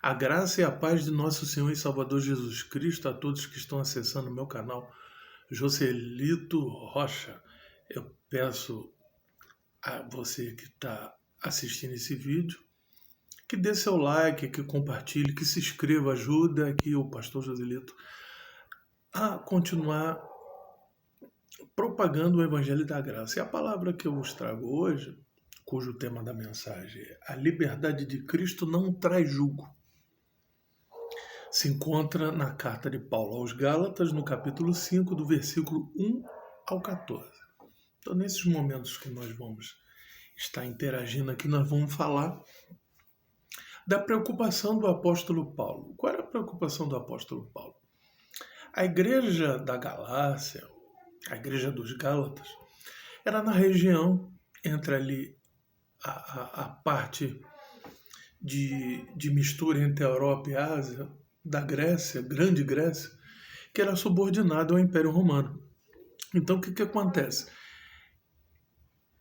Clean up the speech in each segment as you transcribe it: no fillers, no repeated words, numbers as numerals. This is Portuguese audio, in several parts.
A graça e a paz de nosso Senhor e Salvador Jesus Cristo a todos que estão acessando o meu canal Joselito Rocha. Eu peço a você que está assistindo esse vídeo que dê seu like, que compartilhe, que se inscreva, ajuda aqui o pastor Joselito a continuar propagando o Evangelho da Graça. E a palavra que eu vos trago hoje, cujo tema da mensagem é a liberdade de Cristo não traz jugo, se encontra na carta de Paulo aos Gálatas, no capítulo 5, do versículo 1 ao 14. Então, nesses momentos que nós vamos estar interagindo aqui, nós vamos falar da preocupação do apóstolo Paulo. Qual era a preocupação do apóstolo Paulo? A igreja da Galácia, a igreja dos Gálatas, era na região entre ali a parte de mistura entre a Europa e a Ásia, da Grécia, grande Grécia, que era subordinada ao Império Romano. Então, o que acontece?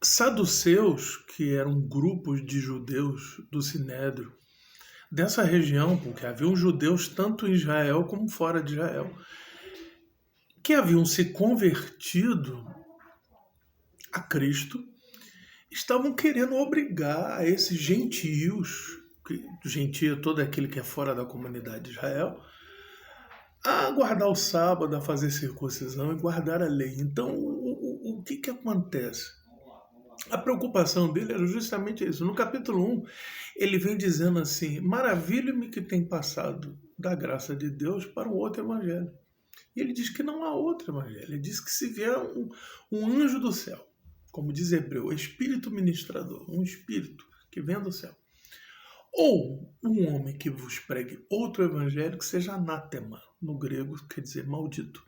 Saduceus, que eram grupos de judeus do Sinédrio, dessa região, porque haviam judeus tanto em Israel como fora de Israel, que haviam se convertido a Cristo, estavam querendo obrigar esses gentios, gentio é todo aquele que é fora da comunidade de Israel, a guardar o sábado, a fazer circuncisão e guardar a lei. Então, o que acontece? A preocupação dele era justamente isso. No capítulo 1, ele vem dizendo assim: maravilha-me que tem passado da graça de Deus para um outro evangelho. E ele diz que não há outro evangelho. Ele diz que se vier um anjo do céu, como diz Hebreu, espírito ministrador, um espírito que vem do céu, ou um homem que vos pregue outro evangelho, que seja anátema, no grego quer dizer maldito.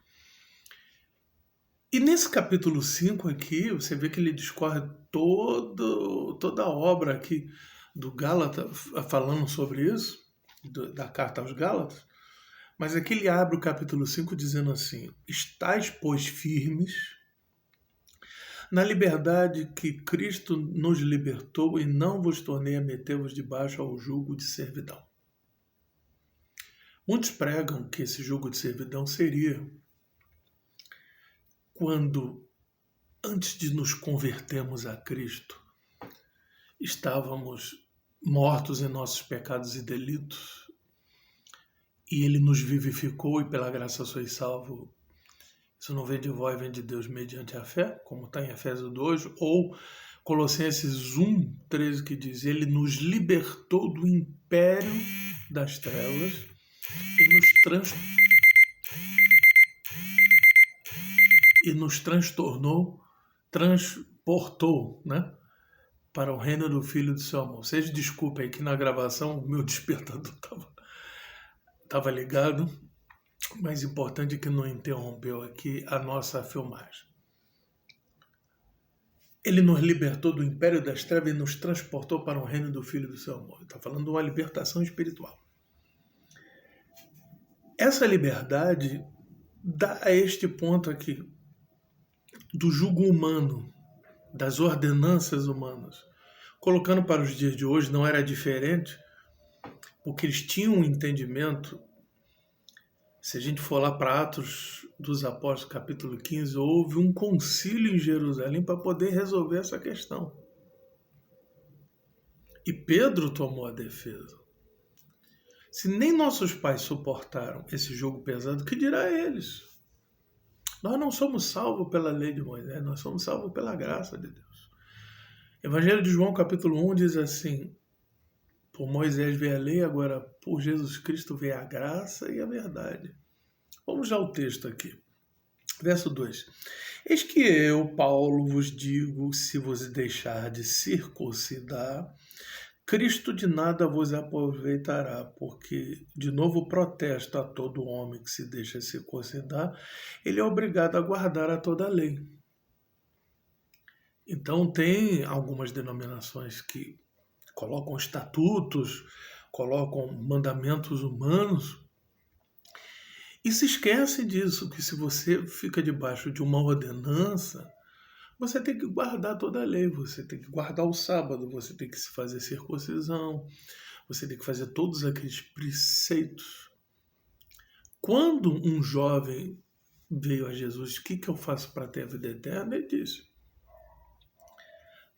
E nesse capítulo 5 aqui, você vê que ele discorre toda a obra aqui do Gálatas, falando sobre isso, da carta aos Gálatas, mas aqui ele abre o capítulo 5 dizendo assim: estais, pois, firmes na liberdade que Cristo nos libertou, e não vos tornei a meter-vos debaixo ao jugo de servidão. Muitos pregam que esse jugo de servidão seria quando, antes de nos convertermos a Cristo, estávamos mortos em nossos pecados e delitos, e Ele nos vivificou, e pela graça sois salvos. Isso não vem de vós, vem de Deus mediante a fé, como está em Efésios 2, ou Colossenses 1, 13, que diz: Ele nos libertou do império das trevas e nos transportou, né, para o reino do Filho do seu amor. Vocês desculpem que na gravação o meu despertador estava ligado, mas importante é que não interrompeu aqui a nossa filmagem. Ele nos libertou do império das trevas e nos transportou para o reino do Filho do seu amor. Está falando de uma libertação espiritual. Essa liberdade dá a este ponto aqui do jugo humano, das ordenanças humanas. Colocando para os dias de hoje, não era diferente, porque eles tinham um entendimento. Se a gente for lá para Atos dos Apóstolos, capítulo 15, houve um concílio em Jerusalém para poder resolver essa questão. E Pedro tomou a defesa. Se nem nossos pais suportaram esse jugo pesado, que dirá eles? Nós não somos salvos pela lei de Moisés, nós somos salvos pela graça de Deus. Evangelho de João, capítulo 1, diz assim: por Moisés veio a lei, agora por Jesus Cristo veio a graça e a verdade. Vamos já ao texto aqui. Verso 2. Eis que eu, Paulo, vos digo, se vos deixar de circuncidar, Cristo de nada vos aproveitará, porque de novo protesto a todo homem que se deixa circuncidar, ele é obrigado a guardar a toda a lei. Então tem algumas denominações que colocam estatutos, colocam mandamentos humanos, e se esquece disso, que se você fica debaixo de uma ordenança, você tem que guardar toda a lei, você tem que guardar o sábado, você tem que se fazer circuncisão, você tem que fazer todos aqueles preceitos. Quando um jovem veio a Jesus, o que eu faço para ter a vida eterna? Ele disse: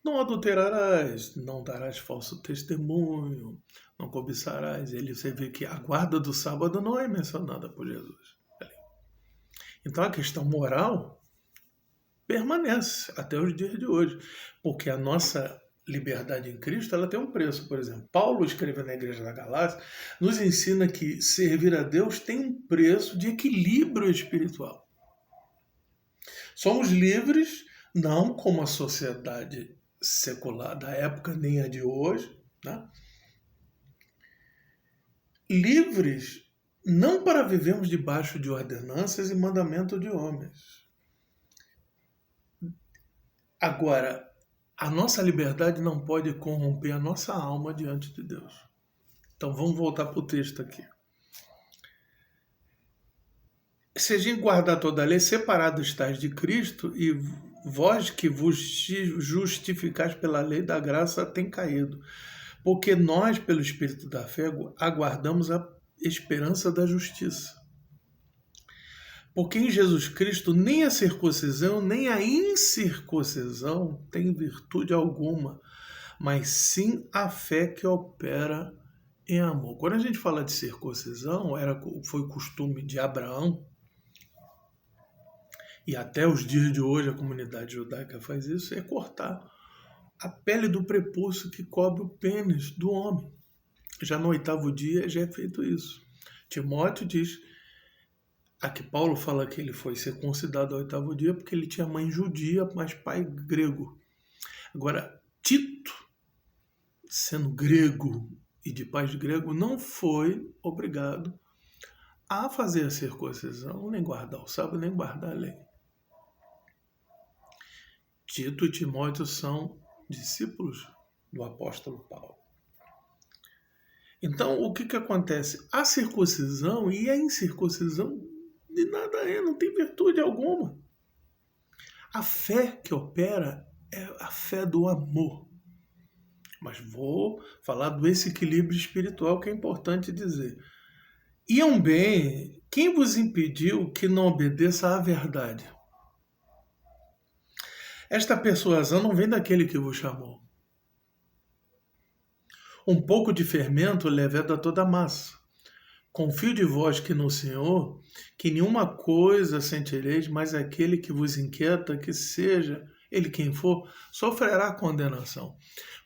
não adulterarás, não darás falso testemunho, não cobiçarás. Você vê que a guarda do sábado não é mencionada por Jesus. Então a questão moral permanece até os dias de hoje, porque a nossa liberdade em Cristo ela tem um preço. Por exemplo, Paulo, escrevendo na igreja da Galácia, nos ensina que servir a Deus tem um preço de equilíbrio espiritual. Somos livres, não como a sociedade secular da época, nem a de hoje, né? Livres não para vivermos debaixo de ordenanças e mandamento de homens. Agora, a nossa liberdade não pode corromper a nossa alma diante de Deus. Então vamos voltar para o texto aqui. Se a gente guardar toda a lei, separados estáis de Cristo, e vós que vos justificais pela lei da graça tem caído. Porque nós, pelo Espírito da fé, aguardamos a esperança da justiça. Porque em Jesus Cristo nem a circuncisão, nem a incircuncisão tem virtude alguma, mas sim a fé que opera em amor. Quando a gente fala de circuncisão, foi costume de Abraão, e até os dias de hoje a comunidade judaica faz isso, é cortar a pele do prepúcio que cobre o pênis do homem. Já no 8º dia já é feito isso. Timóteo diz, aqui Paulo fala que ele foi circuncidado ao 8º dia porque ele tinha mãe judia, mas pai grego. Agora, Tito, sendo grego e de pai grego, não foi obrigado a fazer a circuncisão, nem guardar o sábado, nem guardar a lei. Tito e Timóteo são discípulos do apóstolo Paulo. Então, o que acontece? A circuncisão e a incircuncisão de nada não tem virtude alguma. A fé que opera é a fé do amor. Mas vou falar desse equilíbrio espiritual que é importante dizer. Iam bem, quem vos impediu que não obedeça à verdade? Esta persuasão não vem daquele que vos chamou. Um pouco de fermento leveda toda a massa. Confio de vós que no Senhor, que nenhuma coisa sentireis, mas aquele que vos inquieta, que seja ele quem for, sofrerá condenação.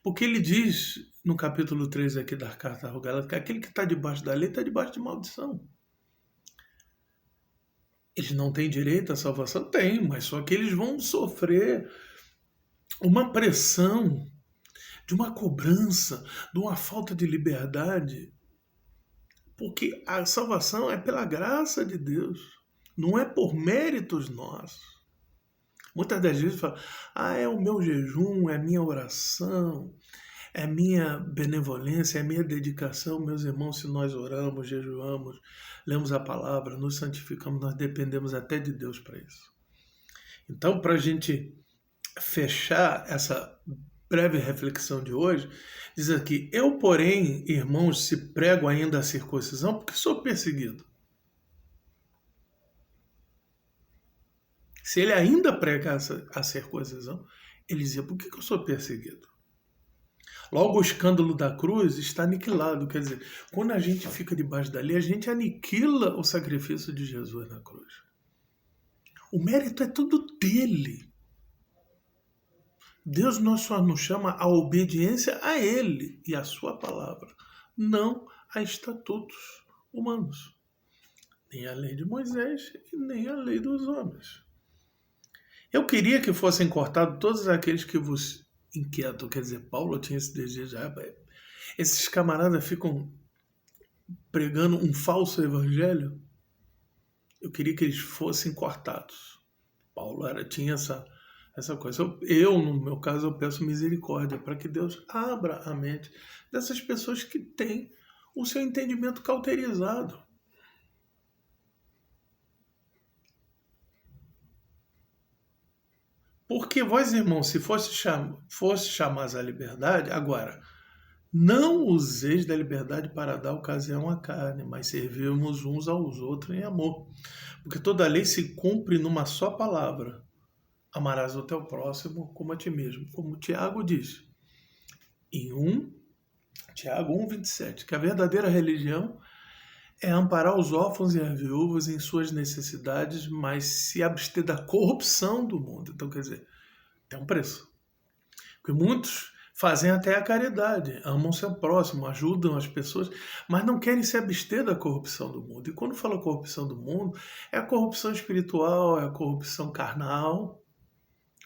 Porque ele diz, no capítulo 3 aqui da carta aos Gálatas, que aquele que está debaixo da lei está debaixo de maldição. Eles não têm direito à salvação? Tem, mas só que eles vão sofrer uma pressão, de uma cobrança, de uma falta de liberdade. Porque a salvação é pela graça de Deus, não é por méritos nossos. Muitas das vezes fala, é o meu jejum, é a minha oração, é a minha benevolência, é a minha dedicação. Meus irmãos, se nós oramos, jejuamos, lemos a palavra, nos santificamos, nós dependemos até de Deus para isso. Então, para a gente fechar essa breve reflexão de hoje, diz aqui, eu, porém, irmãos, se prego ainda a circuncisão, porque sou perseguido. Se ele ainda pregasse a circuncisão, ele dizia, por que eu sou perseguido? Logo, o escândalo da cruz está aniquilado. Quer dizer, quando a gente fica debaixo da lei, a gente aniquila o sacrifício de Jesus na cruz. O mérito é tudo dele. Deus não só nos chama à obediência a ele e à sua palavra, não a estatutos humanos. Nem a lei de Moisés e nem a lei dos homens. Eu queria que fossem cortados todos aqueles que vos inquietam. Quer dizer, Paulo tinha esse desejo. Esses camaradas ficam pregando um falso evangelho. Eu queria que eles fossem cortados. Paulo tinha essa coisa. No meu caso, eu peço misericórdia para que Deus abra a mente dessas pessoas que têm o seu entendimento cauterizado. Porque vós, irmãos, se fosse chamados à liberdade, agora, Não useis da liberdade para dar ocasião à carne, mas servimos uns aos outros em amor. Porque toda a lei se cumpre numa só palavra: amarás o teu próximo como a ti mesmo. Como Tiago diz, Tiago 1,27, que a verdadeira religião é amparar os órfãos e as viúvas em suas necessidades, mas se abster da corrupção do mundo. Então, quer dizer, tem um preço. Porque muitos fazem até a caridade, amam seu próximo, ajudam as pessoas, mas não querem se abster da corrupção do mundo. E quando fala corrupção do mundo, é a corrupção espiritual, é a corrupção carnal.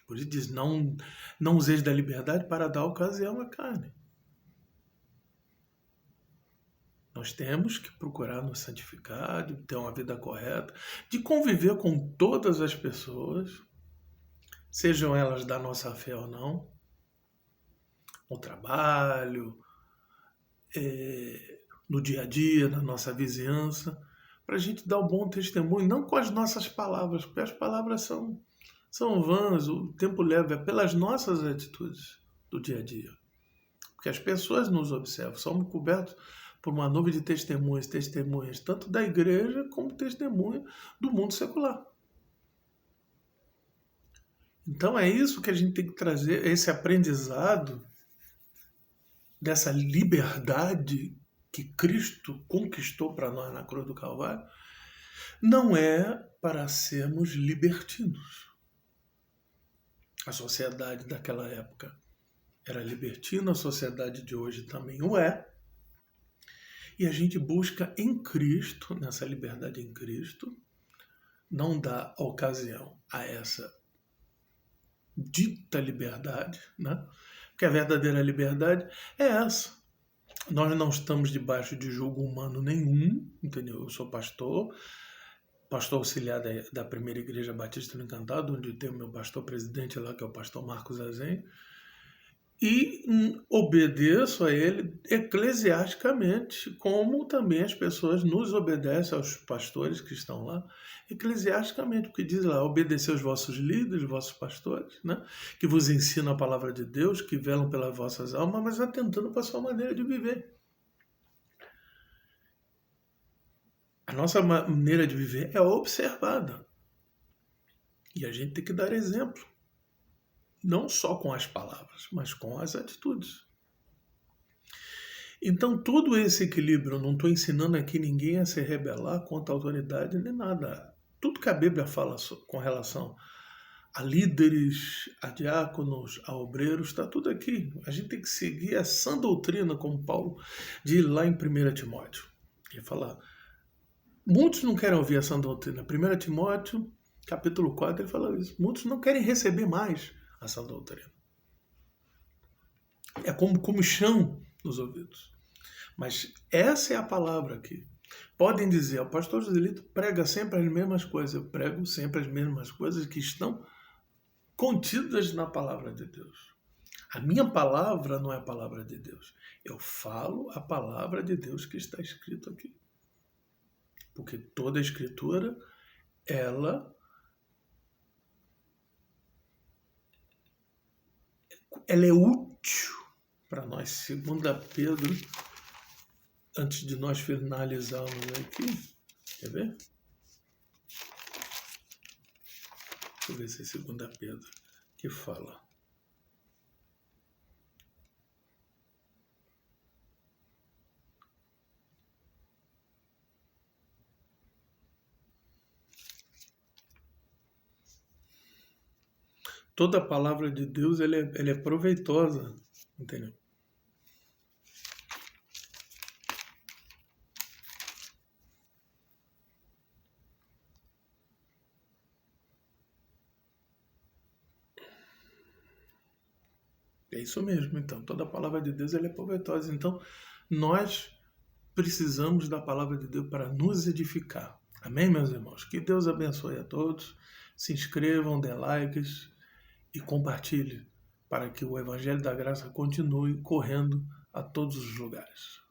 Por isso diz, não useis da liberdade para dar ocasião à carne. Nós temos que procurar nos santificar, de ter uma vida correta, de conviver com todas as pessoas, sejam elas da nossa fé ou não, no trabalho, no dia a dia, na nossa vizinhança, para a gente dar um bom testemunho, não com as nossas palavras, porque as palavras são vãs, o tempo leva, é pelas nossas atitudes do dia a dia. Porque as pessoas nos observam, somos cobertos por uma nuvem de testemunhas, tanto da igreja como testemunha do mundo secular. Então é isso que a gente tem que trazer, esse aprendizado dessa liberdade que Cristo conquistou para nós na cruz do Calvário, não é para sermos libertinos. A sociedade daquela época era libertina, a sociedade de hoje também o é. E a gente busca em Cristo, nessa liberdade em Cristo, não dá ocasião a essa dita liberdade, né? Porque a verdadeira liberdade é essa. Nós não estamos debaixo de julgo humano nenhum, entendeu? Eu sou pastor auxiliar da primeira igreja Batista no Encantado, onde tem o meu pastor presidente lá, que é o pastor Marcos Azen, e obedeço a ele eclesiasticamente, como também as pessoas nos obedecem aos pastores que estão lá, eclesiasticamente, porque diz lá, obedecer aos vossos líderes, vossos pastores, né? Que vos ensinam a palavra de Deus, que velam pelas vossas almas, mas atentando para a sua maneira de viver. A nossa maneira de viver é observada. E a gente tem que dar exemplo. Não só com as palavras, mas com as atitudes. Então, todo esse equilíbrio, eu não estou ensinando aqui ninguém a se rebelar contra a autoridade nem nada. Tudo que a Bíblia fala com relação a líderes, a diáconos, a obreiros, está tudo aqui. A gente tem que seguir a sã doutrina, como Paulo diz lá em 1 Timóteo. Ele fala, muitos não querem ouvir a sã doutrina. 1 Timóteo, capítulo 4, ele fala isso. Muitos não querem receber mais a sã doutrina. É como chão nos ouvidos. Mas essa é a palavra aqui. Podem dizer, o pastor Joselito prega sempre as mesmas coisas. Eu prego sempre as mesmas coisas que estão contidas na palavra de Deus. A minha palavra não é a palavra de Deus. Eu falo a palavra de Deus que está escrito aqui. Porque toda a escritura, ela é útil para nós. 2 Pedro, antes de nós finalizarmos aqui, quer ver? Deixa eu ver se é 2 Pedro que fala. Toda a palavra de Deus ela é proveitosa, entendeu? É isso mesmo, então. Toda a palavra de Deus ela é proveitosa. Então, nós precisamos da palavra de Deus para nos edificar. Amém, meus irmãos? Que Deus abençoe a todos. Se inscrevam, dê likes e compartilhe para que o Evangelho da Graça continue correndo a todos os lugares.